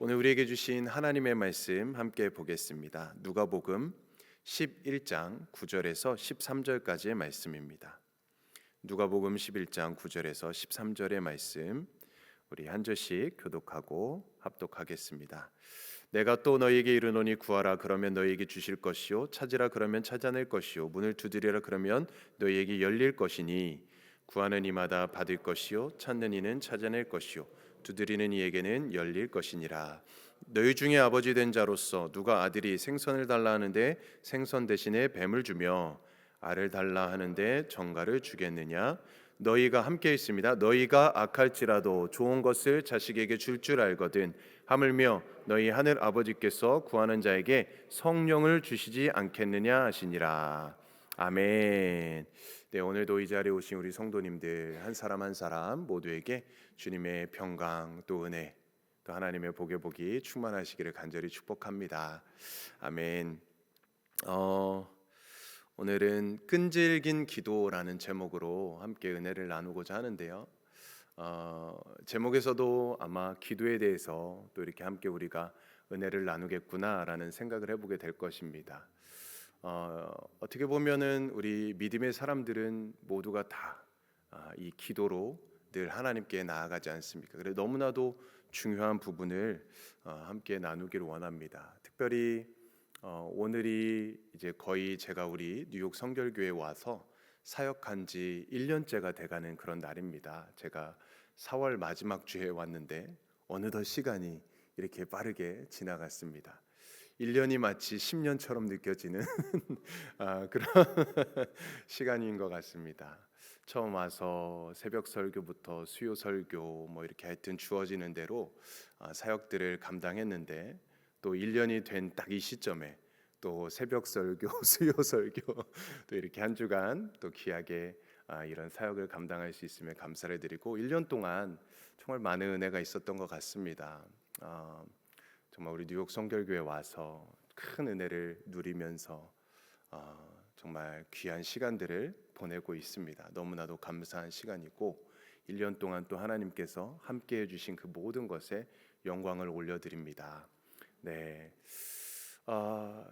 오늘 우리에게 주신 하나님의 말씀 함께 보겠습니다. 누가복음 11장 9절에서 13절까지의 말씀입니다. 누가복음 11장 9절에서 13절의 말씀 우리 한 절씩 교독하고 합독하겠습니다. 내가 또 너희에게 이르노니 구하라 그러면 너희에게 주실 것이요 찾으라 그러면 찾아낼 것이요 문을 두드리라 그러면 너희에게 열릴 것이니 구하는 이마다 받을 것이요 찾는 이는 찾아낼 것이요 두드리는 이에게는 열릴 것이니라. 너희 중에 아버지 된 자로서 누가 아들이 생선을 달라 하는데 생선 대신에 뱀을 주며 알을 달라 하는데 정갈을 주겠느냐? 너희가 함께 있습니다. 너희가 악할지라도 좋은 것을 자식에게 줄 알거든 하물며 너희 하늘 아버지께서 구하는 자에게 성령을 주시지 않겠느냐 하시니라. 아멘. 네, 오늘도 이 자리에 오신 우리 성도님들 한 사람 한 사람 모두에게 주님의 평강 또 은혜 또 하나님의 복이 충만하시기를 간절히 축복합니다. 아멘. 오늘은 끈질긴 기도라는 제목으로 함께 은혜를 나누고자 하는데요. 제목에서도 아마 기도에 대해서 또 이렇게 함께 우리가 은혜를 나누겠구나라는 생각을 해보게 될 것입니다. 어떻게 보면은 우리 믿음의 사람들은 모두가 다 이 기도로 늘 하나님께 나아가지 않습니까? 그래서 너무나도 중요한 부분을 함께 나누기를 원합니다. 특별히 오늘이 이제 거의 제가 우리 뉴욕 성결교회에 와서 사역한 지 1년째가 돼가는 그런 날입니다. 제가 4월 마지막 주에 왔는데 어느덧 시간이 이렇게 빠르게 지나갔습니다. 1년이 마치 10년처럼 느껴지는 그런 시간인 것 같습니다. 처음 와서 새벽 설교부터 수요 설교 뭐 이렇게 하여튼 주어지는 대로 사역들을 감당했는데 또 1년이 된 딱 이 시점에 또 새벽 설교, 수요 설교 또 이렇게 한 주간 또 귀하게 이런 사역을 감당할 수 있음에 감사를 드리고 1년 동안 정말 많은 은혜가 있었던 것 같습니다. 정말 우리 뉴욕 성결교회 와서 큰 은혜를 누리면서 정말 귀한 시간들을 보내고 있습니다. 너무나도 감사한 시간이고 1년 동안 또 하나님께서 함께해 주신 그 모든 것에 영광을 올려드립니다. 네,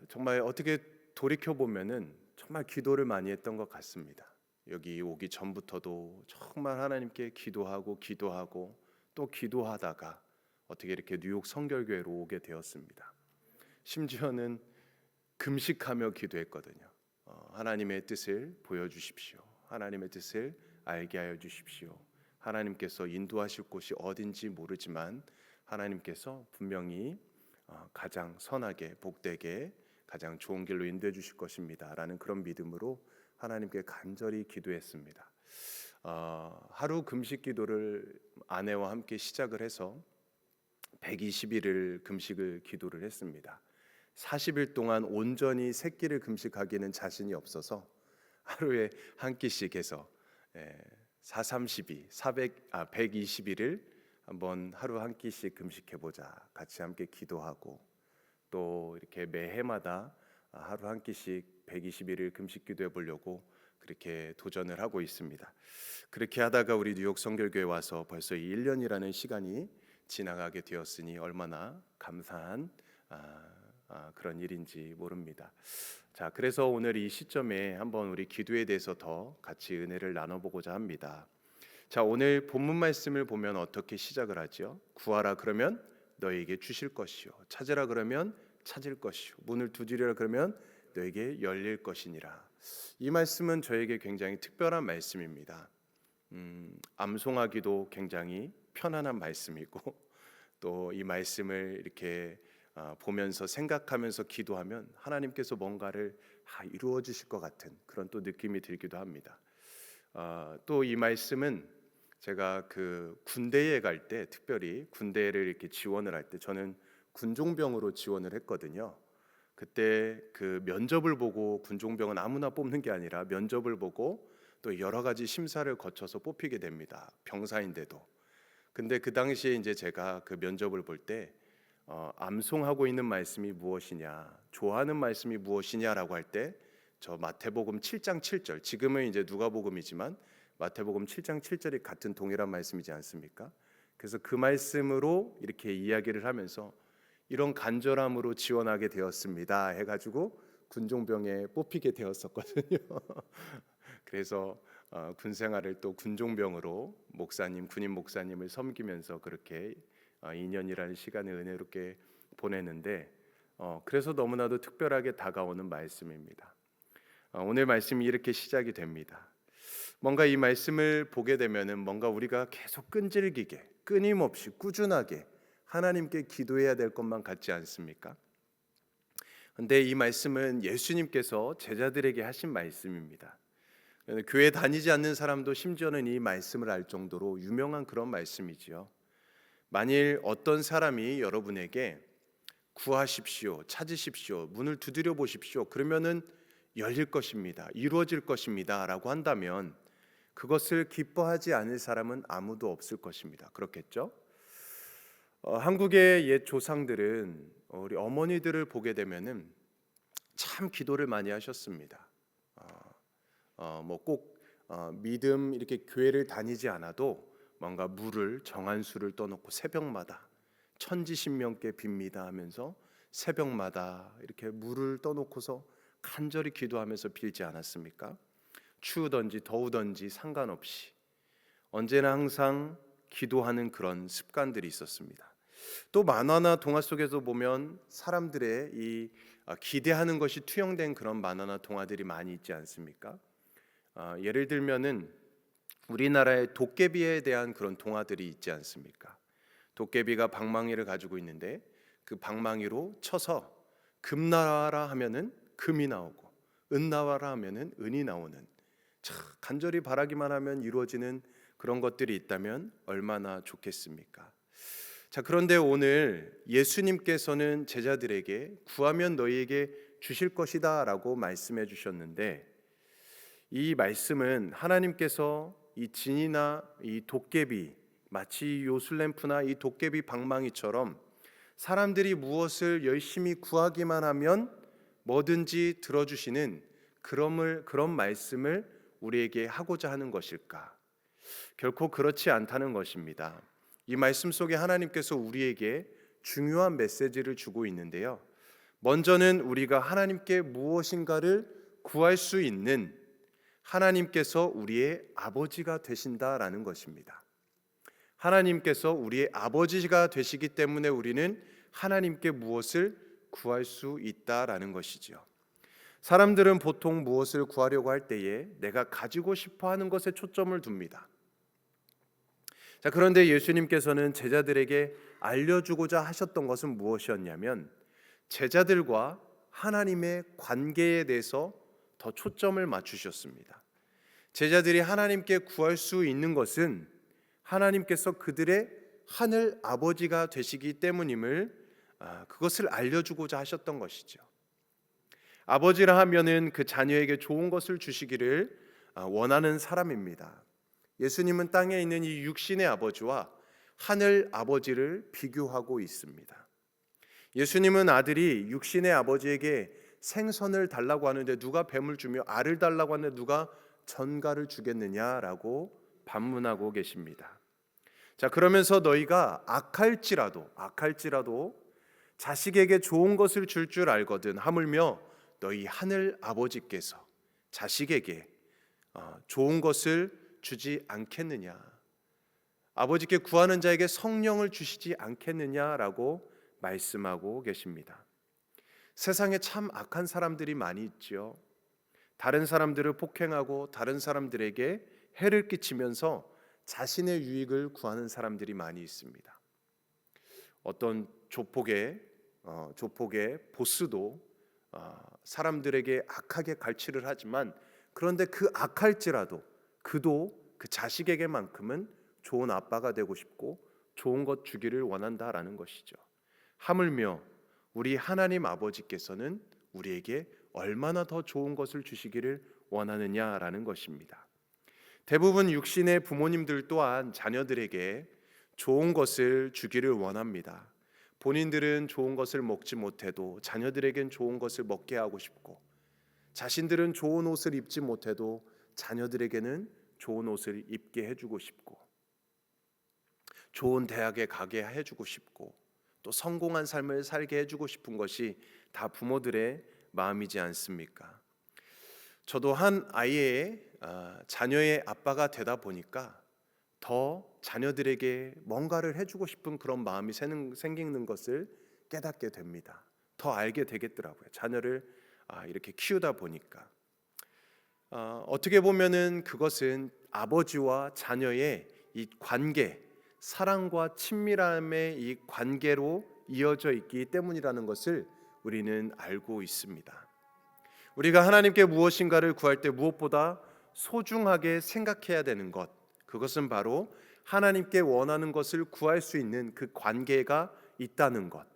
정말 어떻게 돌이켜 보면은 정말 기도를 많이 했던 것 같습니다. 여기 오기 전부터도 정말 하나님께 기도하고 또 기도하다가 어떻게 이렇게 뉴욕 성결교회로 오게 되었습니다. 심지어는 금식하며 기도했거든요. 하나님의 뜻을 보여주십시오. 하나님의 뜻을 알게 하여 주십시오. 하나님께서 인도하실 곳이 어딘지 모르지만 하나님께서 분명히 가장 선하게 복되게 가장 좋은 길로 인도해 주실 것입니다 라는 그런 믿음으로 하나님께 간절히 기도했습니다. 하루 금식 기도를 아내와 함께 시작을 해서 120일을 금식을 기도를 했습니다. 40일 동안 온전히 세 끼를 금식하기는 자신이 없어서 하루에 한 끼씩 해서 120일을 한번 하루 한 끼씩 금식해보자 같이 함께 기도하고 또 이렇게 매해마다 하루 한 끼씩 120일을 금식 기도해 보려고 그렇게 도전을 하고 있습니다. 그렇게 하다가 우리 뉴욕 성결교회 와서 벌써 1년이라는 시간이 지나가게 되었으니 얼마나 감사한 그런 일인지 모릅니다. 자, 그래서 오늘 이 시점에 한번 우리 기도에 대해서 더 같이 은혜를 나눠보고자 합니다. 자, 오늘 본문 말씀을 보면 어떻게 시작을 하죠? 구하라 그러면 너에게 주실 것이요 찾으라 그러면 찾을 것이요 문을 두드리라 그러면 너에게 열릴 것이니라. 이 말씀은 저에게 굉장히 특별한 말씀입니다. 암송하기도 굉장히 편안한 말씀이고 또 이 말씀을 이렇게 보면서 생각하면서 기도하면 하나님께서 뭔가를 이루어 주실 것 같은 그런 또 느낌이 들기도 합니다. 또 이 말씀은 제가 그 군대에 갈 때 특별히 군대를 이렇게 지원을 할 때 저는 군종병으로 지원을 했거든요. 그때 그 면접을 보고 군종병은 아무나 뽑는 게 아니라 면접을 보고 또 여러 가지 심사를 거쳐서 뽑히게 됩니다. 병사인데도. 근데 그 당시에 이제 제가 그 면접을 볼 때 암송하고 있는 말씀이 무엇이냐, 좋아하는 말씀이 무엇이냐라고 할 때 저 마태복음 7장 7절, 지금은 이제 누가복음이지만 마태복음 7장 7절이 같은 동일한 말씀이지 않습니까? 그래서 그 말씀으로 이렇게 이야기를 하면서 이런 간절함으로 지원하게 되었습니다 해가지고 군종병에 뽑히게 되었었거든요. 그래서 군 생활을 또 군종병으로 군인 목사님을 섬기면서 그렇게 2년이라는 시간을 은혜롭게 보내는데 그래서 너무나도 특별하게 다가오는 말씀입니다. 오늘 말씀이 이렇게 시작이 됩니다. 뭔가 이 말씀을 보게 되면은 뭔가 우리가 계속 끈질기게 끊임없이 꾸준하게 하나님께 기도해야 될 것만 같지 않습니까? 근데 이 말씀은 예수님께서 제자들에게 하신 말씀입니다. 교회 다니지 않는 사람도 심지어는 이 말씀을 알 정도로 유명한 그런 말씀이지요. 만일 어떤 사람이 여러분에게 구하십시오, 찾으십시오, 문을 두드려 보십시오, 그러면은 열릴 것입니다, 이루어질 것입니다 라고 한다면 그것을 기뻐하지 않을 사람은 아무도 없을 것입니다. 그렇겠죠? 한국의 옛 조상들은 우리 어머니들을 보게 되면은 참 기도를 많이 하셨습니다. 꼭 믿음 이렇게 교회를 다니지 않아도 뭔가 물을 정한수를 떠놓고 새벽마다 천지신명께 빕니다 하면서 새벽마다 이렇게 물을 떠놓고서 간절히 기도하면서 빌지 않았습니까? 추우든지 더우든지 상관없이 언제나 항상 기도하는 그런 습관들이 있었습니다. 또 만화나 동화 속에서 보면 사람들의 이 기대하는 것이 투영된 그런 만화나 동화들이 많이 있지 않습니까? 예를 들면은 우리나라의 도깨비에 대한 그런 동화들이 있지 않습니까? 도깨비가 방망이를 가지고 있는데 그 방망이로 쳐서 금 나와라 하면은 금이 나오고 은 나와라 하면은 은이 나오는, 간절히 바라기만 하면 이루어지는 그런 것들이 있다면 얼마나 좋겠습니까? 그런데 오늘 예수님께서는 제자들에게 구하면 너희에게 주실 것이다 라고 말씀해 주셨는데, 이 말씀은 하나님께서 이 진이나 이 도깨비, 마치 요술램프나 이 도깨비 방망이처럼 사람들이 무엇을 열심히 구하기만 하면 뭐든지 들어주시는 그런 말씀을 우리에게 하고자 하는 것일까? 결코 그렇지 않다는 것입니다. 이 말씀 속에 하나님께서 우리에게 중요한 메시지를 주고 있는데요, 먼저는 우리가 하나님께 무엇인가를 구할 수 있는 하나님께서 우리의 아버지가 되신다라는 것입니다. 하나님께서 우리의 아버지가 되시기 때문에 우리는 하나님께 무엇을 구할 수 있다라는 것이죠. 사람들은 보통 무엇을 구하려고 할 때에 내가 가지고 싶어 하는 것에 초점을 둡니다. 그런데 예수님께서는 제자들에게 알려주고자 하셨던 것은 무엇이었냐면 제자들과 하나님의 관계에 대해서 더 초점을 맞추셨습니다. 제자들이 하나님께 구할 수 있는 것은 하나님께서 그들의 하늘 아버지가 되시기 때문임을 그것을 알려주고자 하셨던 것이죠. 아버지라 하면은 그 자녀에게 좋은 것을 주시기를 원하는 사람입니다. 예수님은 땅에 있는 이 육신의 아버지와 하늘 아버지를 비교하고 있습니다. 예수님은 아들이 육신의 아버지에게 생선을 달라고 하는데 누가 뱀을 주며 알을 달라고 하는데 누가 전갈을 주겠느냐라고 반문하고 계십니다. 그러면서 너희가 악할지라도 자식에게 좋은 것을 줄 알거든 하물며 너희 하늘 아버지께서 자식에게 좋은 것을 주지 않겠느냐, 아버지께 구하는 자에게 성령을 주시지 않겠느냐라고 말씀하고 계십니다. 세상에 참 악한 사람들이 많이 있죠. 다른 사람들을 폭행하고 다른 사람들에게 해를 끼치면서 자신의 유익을 구하는 사람들이 많이 있습니다. 어떤 조폭의 보스도 사람들에게 악하게 갈취를 하지만 그런데 그 악할지라도 그도 그 자식에게만큼은 좋은 아빠가 되고 싶고 좋은 것 주기를 원한다라는 것이죠. 하물며 우리 하나님 아버지께서는 우리에게 얼마나 더 좋은 것을 주시기를 원하느냐라는 것입니다. 대부분 육신의 부모님들 또한 자녀들에게 좋은 것을 주기를 원합니다. 본인들은 좋은 것을 먹지 못해도 자녀들에겐 좋은 것을 먹게 하고 싶고, 자신들은 좋은 옷을 입지 못해도 자녀들에게는 좋은 옷을 입게 해주고 싶고, 좋은 대학에 가게 해주고 싶고, 또 성공한 삶을 살게 해주고 싶은 것이 다 부모들의 마음이지 않습니까? 저도 한 아이의 자녀의 아빠가 되다 보니까 더 자녀들에게 뭔가를 해주고 싶은 그런 마음이 생기는 것을 깨닫게 됩니다. 더 알게 되겠더라고요. 자녀를 이렇게 키우다 보니까 어떻게 보면은 그것은 아버지와 자녀의 이 관계, 사랑과 친밀함의 이 관계로 이어져 있기 때문이라는 것을 우리는 알고 있습니다. 우리가 하나님께 무엇인가를 구할 때 무엇보다 소중하게 생각해야 되는 것, 그것은 바로 하나님께 원하는 것을 구할 수 있는 그 관계가 있다는 것,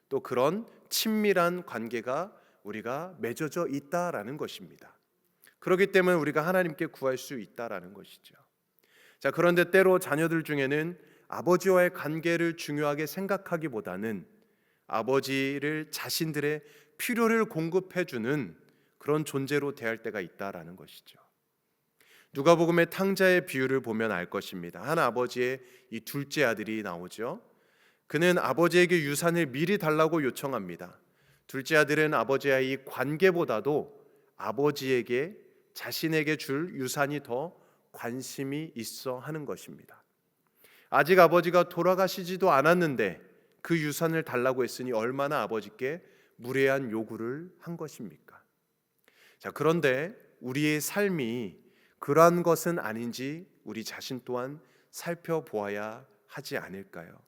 또 그런 친밀한 관계가 우리가 맺어져 있다라는 것입니다. 그렇기 때문에 우리가 하나님께 구할 수 있다라는 것이죠. 자, 그런데 때로 자녀들 중에는 아버지와의 관계를 중요하게 생각하기보다는 아버지를 자신들의 필요를 공급해 주는 그런 존재로 대할 때가 있다라는 것이죠. 누가복음의 탕자의 비유를 보면 알 것입니다. 한 아버지의 이 둘째 아들이 나오죠. 그는 아버지에게 유산을 미리 달라고 요청합니다. 둘째 아들은 아버지와의 이 관계보다도 아버지에게 자신에게 줄 유산이 더 관심이 있어 하는 것입니다. 아직 아버지가 돌아가시지도 않았는데 그 유산을 달라고 했으니 얼마나 아버지께 무례한 요구를 한 것입니까? 자, 그런데 우리의 삶이 그러한 것은 아닌지 우리 자신 또한 살펴보아야 하지 않을까요?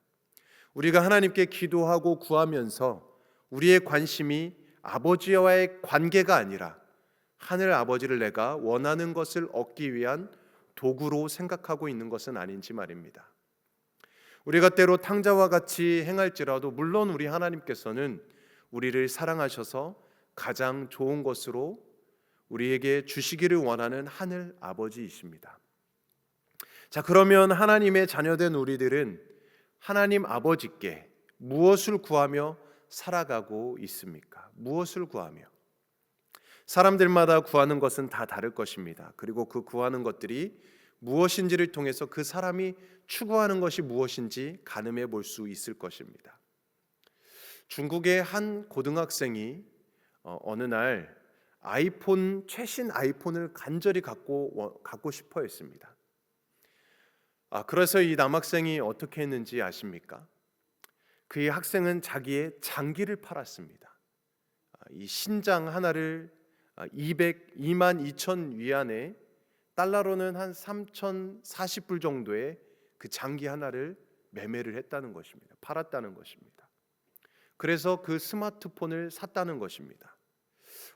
우리가 하나님께 기도하고 구하면서 우리의 관심이 아버지와의 관계가 아니라 하늘 아버지를 내가 원하는 것을 얻기 위한 도구로 생각하고 있는 것은 아닌지 말입니다. 우리가 때로 탕자와 같이 행할지라도 물론 우리 하나님께서는 우리를 사랑하셔서 가장 좋은 것으로 우리에게 주시기를 원하는 하늘 아버지이십니다. 자, 그러면 하나님의 자녀된 우리들은 하나님 아버지께 무엇을 구하며 살아가고 있습니까? 무엇을 구하며? 사람들마다 구하는 것은 다 다를 것입니다. 그리고 그 구하는 것들이 무엇인지를 통해서 그 사람이 추구하는 것이 무엇인지 가늠해 볼 수 있을 것입니다. 중국의 한 고등학생이 어느 날 최신 아이폰을 간절히 갖고 싶어 했습니다. 그래서 이 남학생이 어떻게 했는지 아십니까? 그 학생은 자기의 장기를 팔았습니다. 이 신장 하나를 202만 2천 위안에 달러로는 한 3,040불 정도의 그 장기 하나를 매매를 했다는 것입니다. 팔았다는 것입니다. 그래서 그 스마트폰을 샀다는 것입니다.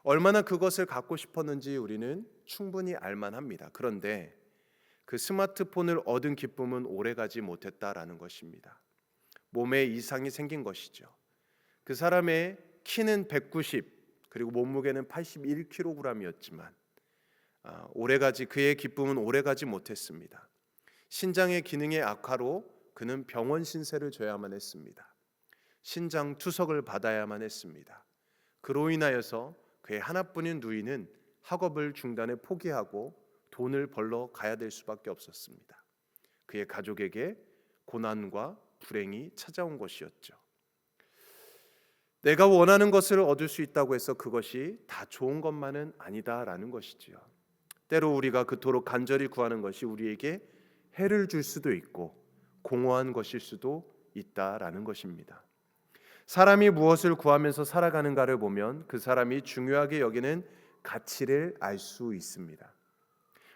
얼마나 그것을 갖고 싶었는지 우리는 충분히 알만합니다. 그런데 그 스마트폰을 얻은 기쁨은 오래가지 못했다라는 것입니다. 몸에 이상이 생긴 것이죠. 그 사람의 키는 190 그리고 몸무게는 81kg이었지만 그의 기쁨은 오래가지 못했습니다. 신장의 기능의 악화로 그는 병원 신세를 져야만 했습니다. 신장 투석을 받아야만 했습니다. 그로 인하여서 그의 하나뿐인 누이는 학업을 중단해 포기하고 돈을 벌러 가야 될 수밖에 없었습니다. 그의 가족에게 고난과 불행이 찾아온 것이었죠. 내가 원하는 것을 얻을 수 있다고 해서 그것이 다 좋은 것만은 아니다라는 것이지요. 때로 우리가 그토록 간절히 구하는 것이 우리에게 해를 줄 수도 있고 공허한 것일 수도 있다라는 것입니다. 사람이 무엇을 구하면서 살아가는가를 보면 그 사람이 중요하게 여기는 가치를 알 수 있습니다.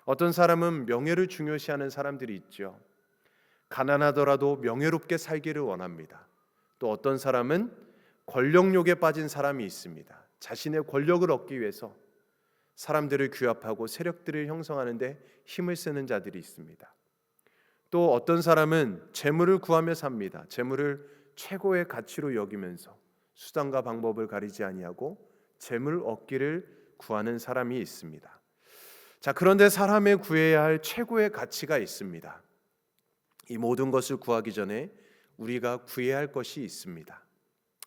어떤 사람은 명예를 중요시하는 사람들이 있죠. 가난하더라도 명예롭게 살기를 원합니다. 또 어떤 사람은 권력욕에 빠진 사람이 있습니다. 자신의 권력을 얻기 위해서 사람들을 규합하고 세력들을 형성하는 데 힘을 쓰는 자들이 있습니다. 또 어떤 사람은 재물을 구하며 삽니다. 재물을 최고의 가치로 여기면서 수단과 방법을 가리지 아니하고 재물 얻기를 구하는 사람이 있습니다. 자, 그런데 사람의 구해야 할 최고의 가치가 있습니다. 이 모든 것을 구하기 전에 우리가 구해야 할 것이 있습니다.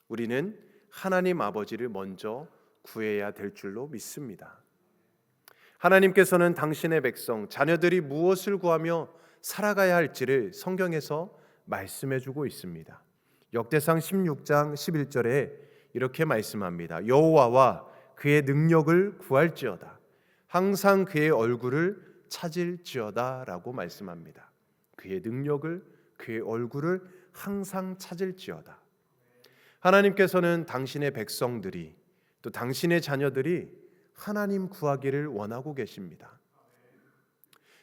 우리는 하나님 아버지를 먼저 구해야 될 줄로 믿습니다. 하나님께서는 당신의 백성, 자녀들이 무엇을 구하며 살아가야 할지를 성경에서 말씀해 주고 있습니다. 역대상 16장 11절에 이렇게 말씀합니다. 여호와와 그의 능력을 구할지어다. 항상 그의 얼굴을 찾을지어다 라고 말씀합니다. 그의 능력을, 그의 얼굴을 항상 찾을지어다. 하나님께서는 당신의 백성들이, 또 당신의 자녀들이 하나님 구하기를 원하고 계십니다.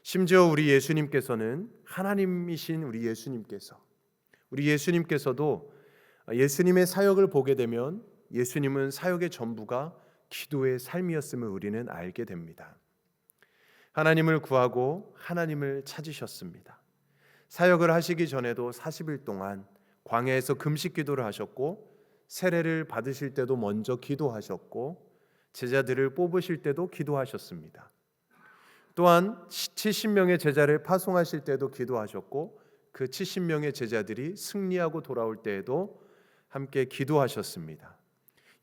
심지어 우리 예수님께서는, 하나님이신 우리 예수님께서도 예수님의 사역을 보게 되면 예수님은 사역의 전부가 기도의 삶이었음을 우리는 알게 됩니다. 하나님을 구하고 하나님을 찾으셨습니다. 사역을 하시기 전에도 40일 동안 광야에서 금식 기도를 하셨고, 세례를 받으실 때도 먼저 기도하셨고, 제자들을 뽑으실 때도 기도하셨습니다. 또한 70명의 제자를 파송하실 때도 기도하셨고, 그 70명의 제자들이 승리하고 돌아올 때에도 함께 기도하셨습니다.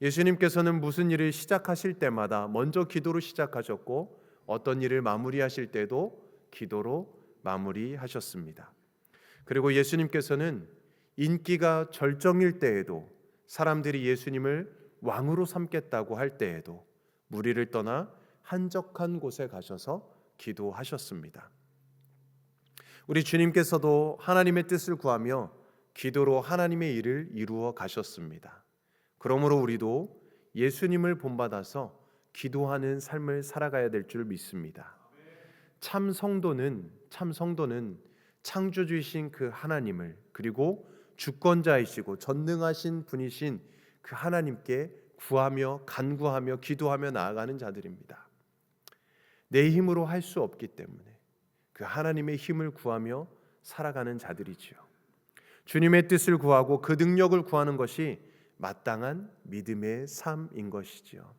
예수님께서는 무슨 일을 시작하실 때마다 먼저 기도로 시작하셨고, 어떤 일을 마무리하실 때도 기도로 마무리하셨습니다. 그리고 예수님께서는 인기가 절정일 때에도, 사람들이 예수님을 왕으로 삼겠다고 할 때에도 무리를 떠나 한적한 곳에 가셔서 기도하셨습니다. 우리 주님께서도 하나님의 뜻을 구하며 기도로 하나님의 일을 이루어 가셨습니다. 그러므로 우리도 예수님을 본받아서 기도하는 삶을 살아가야 될 줄 믿습니다. 참 성도는 창조주이신 그 하나님을, 그리고 주권자이시고 전능하신 분이신 그 하나님께 구하며 간구하며 기도하며 나아가는 자들입니다. 내 힘으로 할 수 없기 때문에 그 하나님의 힘을 구하며 살아가는 자들이지요. 주님의 뜻을 구하고 그 능력을 구하는 것이 마땅한 믿음의 삶인 것이지요.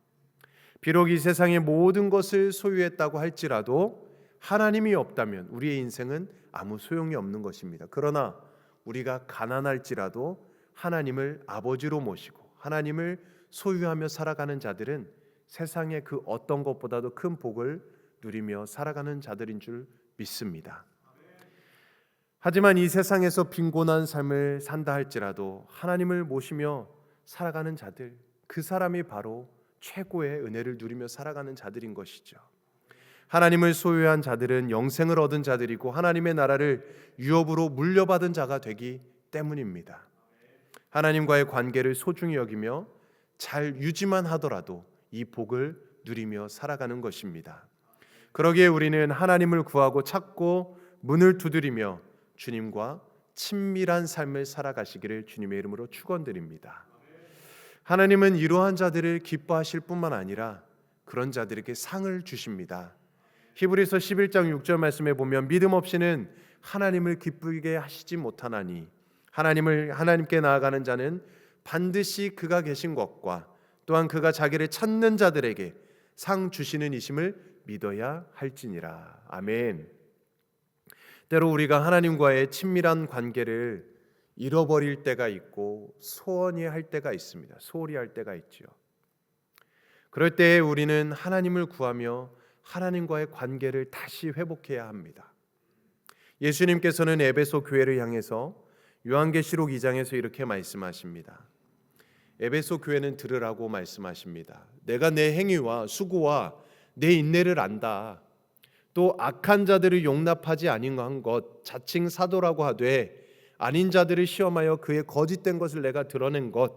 비록 이 세상의 모든 것을 소유했다고 할지라도 하나님이 없다면 우리의 인생은 아무 소용이 없는 것입니다. 그러나 우리가 가난할지라도 하나님을 아버지로 모시고 하나님을 소유하며 살아가는 자들은 세상의 그 어떤 것보다도 큰 복을 누리며 살아가는 자들인 줄 믿습니다. 하지만 이 세상에서 빈곤한 삶을 산다 할지라도 하나님을 모시며 살아가는 자들, 그 사람이 바로 최고의 은혜를 누리며 살아가는 자들인 것이죠. 하나님을 소유한 자들은 영생을 얻은 자들이고 하나님의 나라를 유업으로 물려받은 자가 되기 때문입니다. 하나님과의 관계를 소중히 여기며 잘 유지만 하더라도 이 복을 누리며 살아가는 것입니다. 그러기에 우리는 하나님을 구하고 찾고 문을 두드리며 주님과 친밀한 삶을 살아가시기를 주님의 이름으로 축원드립니다. 하나님은 이러한 자들을 기뻐하실 뿐만 아니라 그런 자들에게 상을 주십니다. 히브리서 11장 6절 말씀에 보면 믿음 없이는 하나님을 기쁘게 하시지 못하나니 하나님께 나아가는 자는 반드시 그가 계신 것과 또한 그가 자기를 찾는 자들에게 상 주시는 이심을 믿어야 할지니라. 아멘. 때로 우리가 하나님과의 친밀한 관계를 잃어버릴 때가 있고 소원히 할 때가 있습니다. 소홀히 할 때가 있지요. 그럴 때 우리는 하나님을 구하며 하나님과의 관계를 다시 회복해야 합니다. 예수님께서는 에베소 교회를 향해서 요한계시록 2장에서 이렇게 말씀하십니다. 에베소 교회는 들으라고 말씀하십니다. 내가 내 행위와 수고와 내 인내를 안다. 또 악한 자들을 용납하지 아니한 것, 자칭 사도라고 하되 아닌 자들을 시험하여 그의 거짓된 것을 내가 드러낸 것,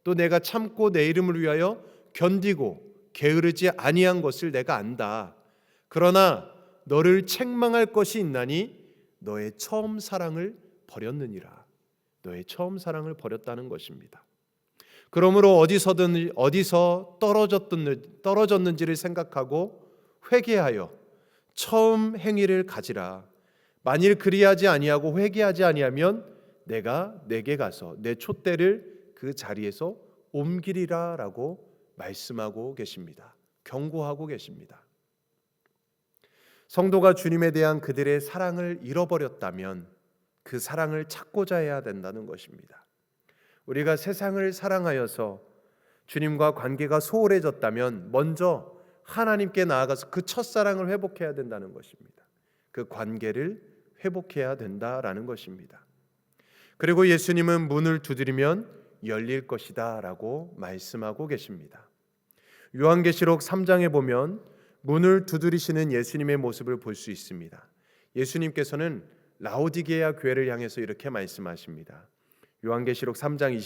또 내가 참고 내 이름을 위하여 견디고 게으르지 아니한 것을 내가 안다. 그러나 너를 책망할 것이 있나니 너의 처음 사랑을 버렸느니라. 너의 처음 사랑을 버렸다는 것입니다. 그러므로 어디서 떨어졌는지를 생각하고 회개하여 처음 행위를 가지라. 만일 그리하지 아니하고 회개하지 아니하면 내가 내게 가서 내 촛대를 그 자리에서 옮기리라라고 말씀하고 계십니다. 경고하고 계십니다. 성도가 주님에 대한 그들의 사랑을 잃어버렸다면 그 사랑을 찾고자 해야 된다는 것입니다. 우리가 세상을 사랑하여서 주님과 관계가 소홀해졌다면 먼저 하나님께 나아가서 그 첫사랑을 회복해야 된다는 것입니다. 그 관계를 회복해야 된다라는 것입니다. 그리고 예수님은 문을 두드리면 열릴 것이다 라고 말씀하고 계십니다. 요한계시록 3장에 보면 문을 두드리시는 예수님의 모습을 볼 수 있습니다. 예수님께서는 라오디게아 교회를 향해서 이렇게 말씀하십니다. 요한계시록 3장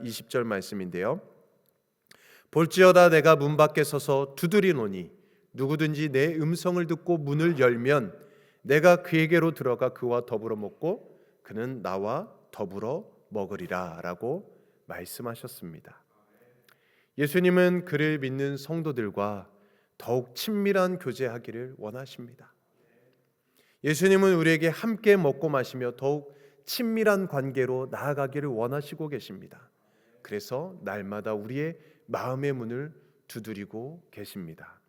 20절 말씀인데요. 볼지어다 내가 문 밖에 서서 두드리노니 누구든지 내 음성을 듣고 문을 열면 내가 그에게로 들어가 그와 더불어 먹고 그는 나와 더불어 먹으리라 라고 말씀하셨습니다. 예수님은 그를 믿는 성도들과 더욱 친밀한 교제하기를 원하십니다. 예수님은 우리에게 함께 먹고 마시며 더욱 친밀한 관계로 나아가기를 원하시고 계십니다. 그래서 날마다 우리의 마음의 문을 두드리고 계십니다.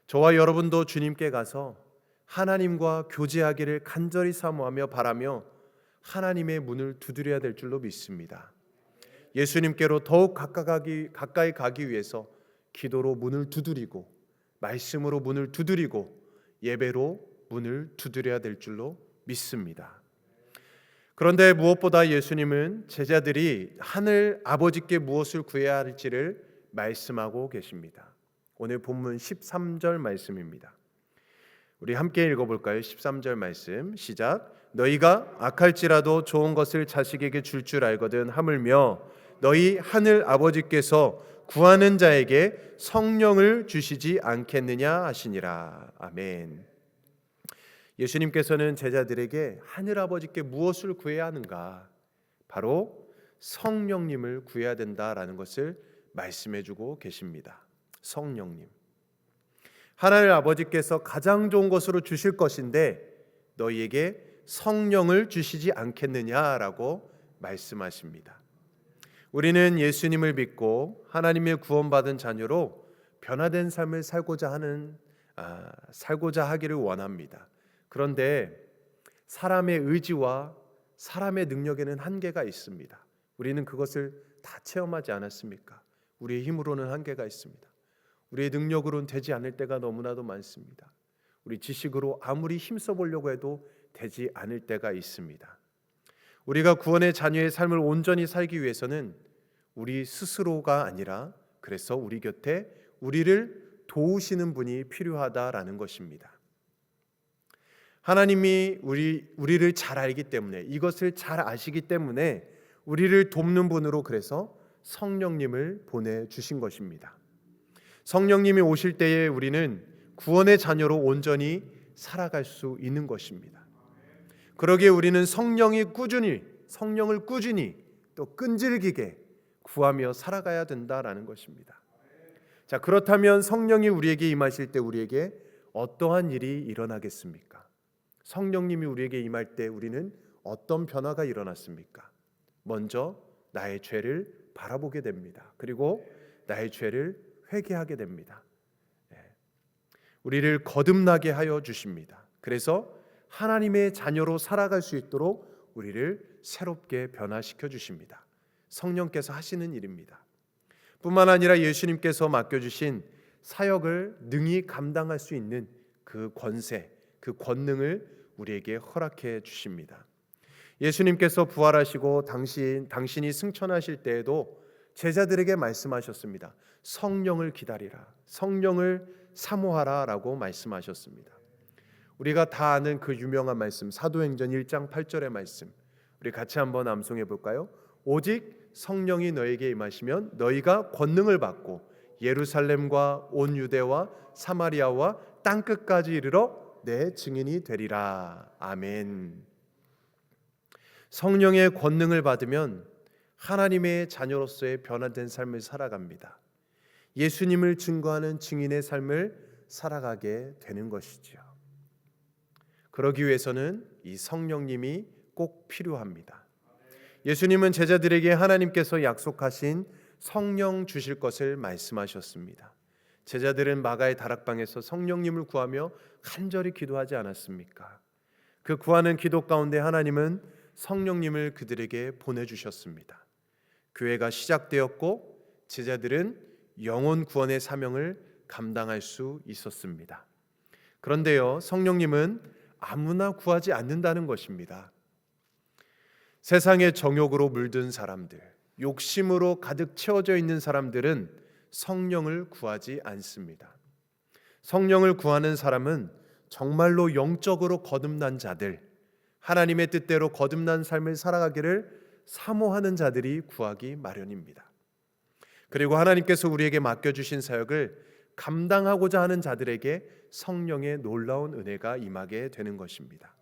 저와 여러분도 주님께 가서 하나님과 교제하기를 간절히 사모하며 바라며 하나님의 문을 두드려야 될 줄로 믿습니다. 예수님께로 더욱 가까이 가기 위해서 기도로 문을 두드리고 말씀으로 문을 두드리고 예배로 문을 두드려야 될 줄로 믿습니다. 그런데 무엇보다 예수님은 제자들이 하늘 아버지께 무엇을 구해야 할지를 말씀하고 계십니다. 오늘 본문 13절 말씀입니다. 우리 함께 읽어볼까요? 13절 말씀 시작. 너희가 악할지라도 좋은 것을 자식에게 줄 알거든 하물며 너희 하늘 아버지께서 구하는 자에게 성령을 주시지 않겠느냐 하시니라. 아멘. 예수님께서는 제자들에게 하늘 아버지께 무엇을 구해야 하는가? 바로 성령님을 구해야 된다라는 것을 말씀해 주고 계십니다. 성령님. 하늘 아버지께서 가장 좋은 것으로 주실 것인데 너희에게 성령을 주시지 않겠느냐라고 말씀하십니다. 우리는 예수님을 믿고 하나님의 구원받은 자녀로 변화된 삶을 살고자 하기를 원합니다. 그런데 사람의 의지와 사람의 능력에는 한계가 있습니다. 우리는 그것을 다 체험하지 않았습니까? 우리의 힘으로는 한계가 있습니다. 우리의 능력으로는 되지 않을 때가 너무나도 많습니다. 우리 지식으로 아무리 힘써 보려고 해도 되지 않을 때가 있습니다. 우리가 구원의 자녀의 삶을 온전히 살기 위해서는 우리 스스로가 아니라 그래서 우리 곁에 우리를 도우시는 분이 필요하다라는 것입니다. 하나님이 우리를 잘 알기 때문에 이것을 잘 아시기 때문에 우리를 돕는 분으로 그래서 성령님을 보내주신 것입니다. 성령님이 오실 때에 우리는 구원의 자녀로 온전히 살아갈 수 있는 것입니다. 그러기에 우리는 성령을 꾸준히 또 끈질기게 구하며 살아가야 된다라는 것입니다. 자, 그렇다면 성령이 우리에게 임하실 때 우리에게 어떠한 일이 일어나겠습니까? 성령님이 우리에게 임할 때 우리는 어떤 변화가 일어났습니까? 먼저 나의 죄를 바라보게 됩니다. 그리고 나의 죄를 회개하게 됩니다. 우리를 거듭나게 하여 주십니다. 그래서 하나님의 자녀로 살아갈 수 있도록 우리를 새롭게 변화시켜 주십니다. 성령께서 하시는 일입니다. 뿐만 아니라 예수님께서 맡겨주신 사역을 능히 감당할 수 있는 그 권세, 그 권능을 우리에게 허락해 주십니다. 예수님께서 부활하시고 당신이 승천하실 때에도 제자들에게 말씀하셨습니다. 성령을 기다리라, 성령을 사모하라 라고 말씀하셨습니다. 우리가 다 아는 그 유명한 말씀, 사도행전 1장 8절의 말씀, 우리 같이 한번 암송해 볼까요? 오직 성령이 너에게 임하시면 너희가 권능을 받고 예루살렘과 온 유대와 사마리아와 땅끝까지 이르러 내 증인이 되리라. 아멘. 성령의 권능을 받으면 하나님의 자녀로서의 변화된 삶을 살아갑니다. 예수님을 증거하는 증인의 삶을 살아가게 되는 것이죠. 그러기 위해서는 이 성령님이 꼭 필요합니다. 예수님은 제자들에게 하나님께서 약속하신 성령 주실 것을 말씀하셨습니다. 제자들은 마가의 다락방에서 성령님을 구하며 간절히 기도하지 않았습니까? 그 구하는 기도 가운데 하나님은 성령님을 그들에게 보내주셨습니다. 교회가 시작되었고 제자들은 영혼 구원의 사명을 감당할 수 있었습니다. 그런데요, 성령님은 아무나 구하지 않는다는 것입니다. 세상의 정욕으로 물든 사람들, 욕심으로 가득 채워져 있는 사람들은 성령을 구하지 않습니다. 성령을 구하는 사람은 정말로 영적으로 거듭난 자들, 하나님의 뜻대로 거듭난 삶을 살아가기를 사모하는 자들이 구하기 마련입니다. 그리고 하나님께서 우리에게 맡겨주신 사역을 감당하고자 하는 자들에게 성령의 놀라운 은혜가 임하게 되는 것입니다.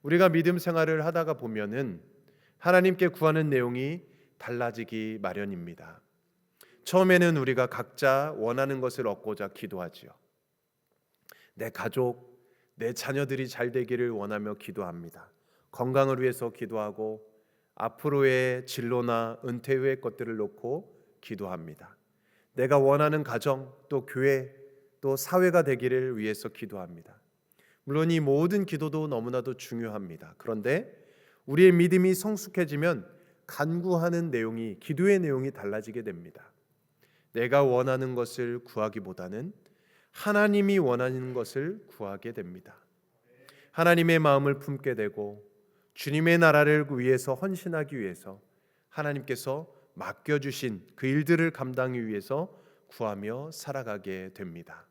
우리가 믿음 생활을 하다가 보면은 하나님께 구하는 내용이 달라지기 마련입니다. 처음에는 우리가 각자 원하는 것을 얻고자 기도하지요. 내 가족, 내 자녀들이 잘 되기를 원하며 기도합니다. 건강을 위해서 기도하고 앞으로의 진로나 은퇴 후의 것들을 놓고 기도합니다. 내가 원하는 가정, 또 교회, 또 사회가 되기를 위해서 기도합니다. 물론 이 모든 기도도 너무나도 중요합니다. 그런데 우리의 믿음이 성숙해지면 간구하는 내용이, 기도의 내용이 달라지게 됩니다. 내가 원하는 것을 구하기보다는 하나님이 원하는 것을 구하게 됩니다. 하나님의 마음을 품게 되고 주님의 나라를 위해서 헌신하기 위해서 하나님께서 맡겨주신 그 일들을 감당하기 위해서 구하며 살아가게 됩니다.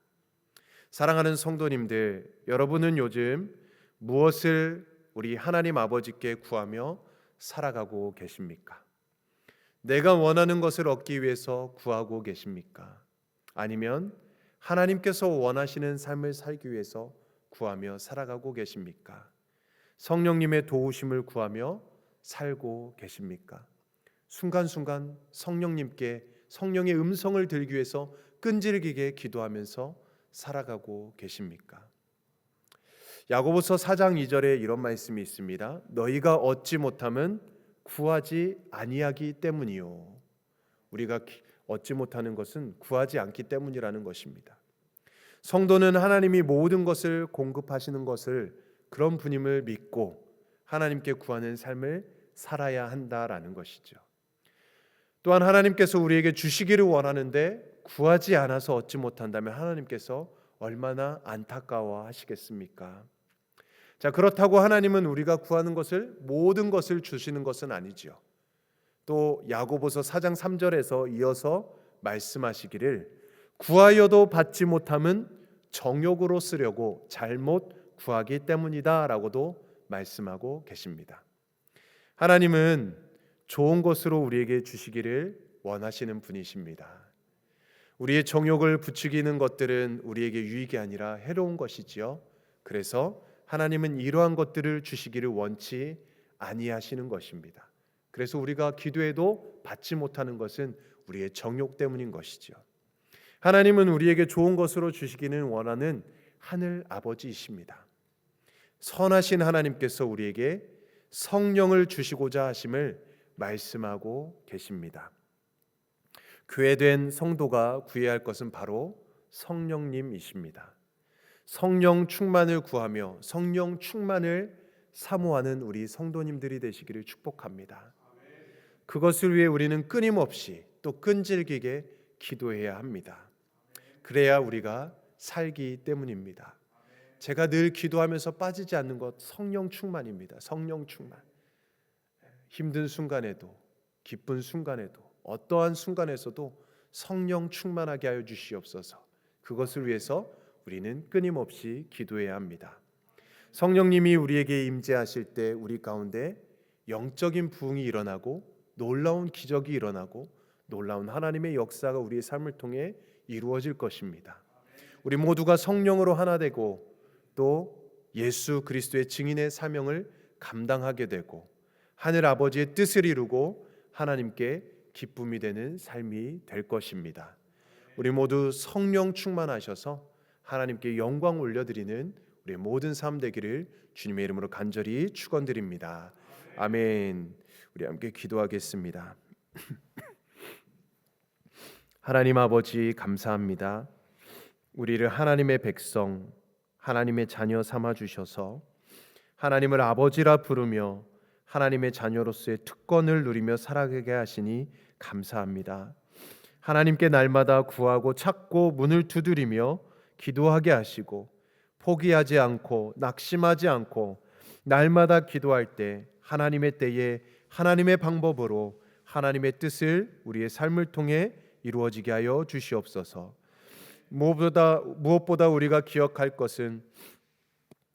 사랑하는 성도님들, 여러분은 요즘 무엇을 우리 하나님 아버지께 구하며 살아가고 계십니까? 내가 원하는 것을 얻기 위해서 구하고 계십니까? 아니면 하나님께서 원하시는 삶을 살기 위해서 구하며 살아가고 계십니까? 성령님의 도우심을 구하며 살고 계십니까? 순간순간 성령님께 성령의 음성을 들기 위해서 끈질기게 기도하면서 살아가고 계십니까? 야고보서 4장 2절에 이런 말씀이 있습니다. 너희가 얻지 못함은 구하지 아니하기 때문이요. 우리가 얻지 못하는 것은 구하지 않기 때문이라는 것입니다. 성도는 하나님이 모든 것을 공급하시는 것을, 그런 분임을 믿고 하나님께 구하는 삶을 살아야 한다라는 것이죠. 또한 하나님께서 우리에게 주시기를 원하는데 구하지 않아서 얻지 못한다면 하나님께서 얼마나 안타까워 하시겠습니까? 자, 그렇다고 하나님은 우리가 구하는 것을, 모든 것을 주시는 것은 아니죠. 또 야고보서 4장 3절에서 이어서 말씀하시기를 구하여도 받지 못함은 정욕으로 쓰려고 잘못 구하기 때문이다 라고도 말씀하고 계십니다. 하나님은 좋은 것으로 우리에게 주시기를 원하시는 분이십니다. 우리의 정욕을 부추기는 것들은 우리에게 유익이 아니라 해로운 것이지요. 그래서 하나님은 이러한 것들을 주시기를 원치 아니하시는 것입니다. 그래서 우리가 기도해도 받지 못하는 것은 우리의 정욕 때문인 것이지요. 하나님은 우리에게 좋은 것으로 주시기는 원하는 하늘 아버지이십니다. 선하신 하나님께서 우리에게 성령을 주시고자 하심을 말씀하고 계십니다. 교회된 성도가 구해야 할 것은 바로 성령님이십니다. 성령 충만을 구하며 성령 충만을 사모하는 우리 성도님들이 되시기를 축복합니다. 그것을 위해 우리는 끊임없이 또 끈질기게 기도해야 합니다. 그래야 우리가 살기 때문입니다. 제가 늘 기도하면서 빠지지 않는 것, 성령 충만입니다. 성령 충만. 힘든 순간에도, 기쁜 순간에도, 어떠한 순간에서도 성령 충만하게 하여 주시옵소서. 그것을 위해서 우리는 끊임없이 기도해야 합니다. 성령님이 우리에게 임재하실 때 우리 가운데 영적인 부흥이 일어나고 놀라운 기적이 일어나고 놀라운 하나님의 역사가 우리의 삶을 통해 이루어질 것입니다. 우리 모두가 성령으로 하나 되고 또 예수 그리스도의 증인의 사명을 감당하게 되고 하늘 아버지의 뜻을 이루고 하나님께 기쁨이 되는 삶이 될 것입니다. 우리 모두 성령 충만하셔서 하나님께 영광 올려드리는 우리 모든 삶 되기를 주님의 이름으로 간절히 축원드립니다. 아멘. 우리 함께 기도하겠습니다. 하나님 아버지 감사합니다. 우리를 하나님의 백성, 하나님의 자녀 삼아 주셔서 하나님을 아버지라 부르며 하나님의 자녀로서의 특권을 누리며 살아가게 하시니 감사합니다. 하나님께 날마다 구하고 찾고 문을 두드리며 기도하게 하시고 포기하지 않고 낙심하지 않고 날마다 기도할 때 하나님의 때에 하나님의 방법으로 하나님의 뜻을 우리의 삶을 통해 이루어지게 하여 주시옵소서. 무엇보다 우리가 기억할 것은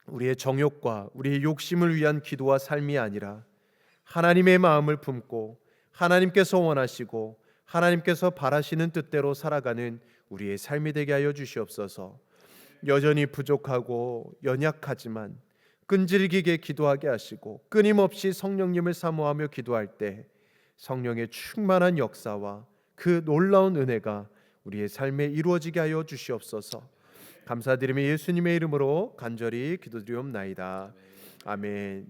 우리의 정욕과 우리의 욕심을 위한 기도와 삶이 아니라 하나님의 마음을 품고 하나님께서 원하시고 하나님께서 바라시는 뜻대로 살아가는 우리의 삶이 되게 하여 주시옵소서. 여전히 부족하고 연약하지만 끈질기게 기도하게 하시고 끊임없이 성령님을 사모하며 기도할 때 성령의 충만한 역사와 그 놀라운 은혜가 우리의 삶에 이루어지게 하여 주시옵소서. 감사드리며 예수님의 이름으로 간절히 기도드리옵나이다. 아멘.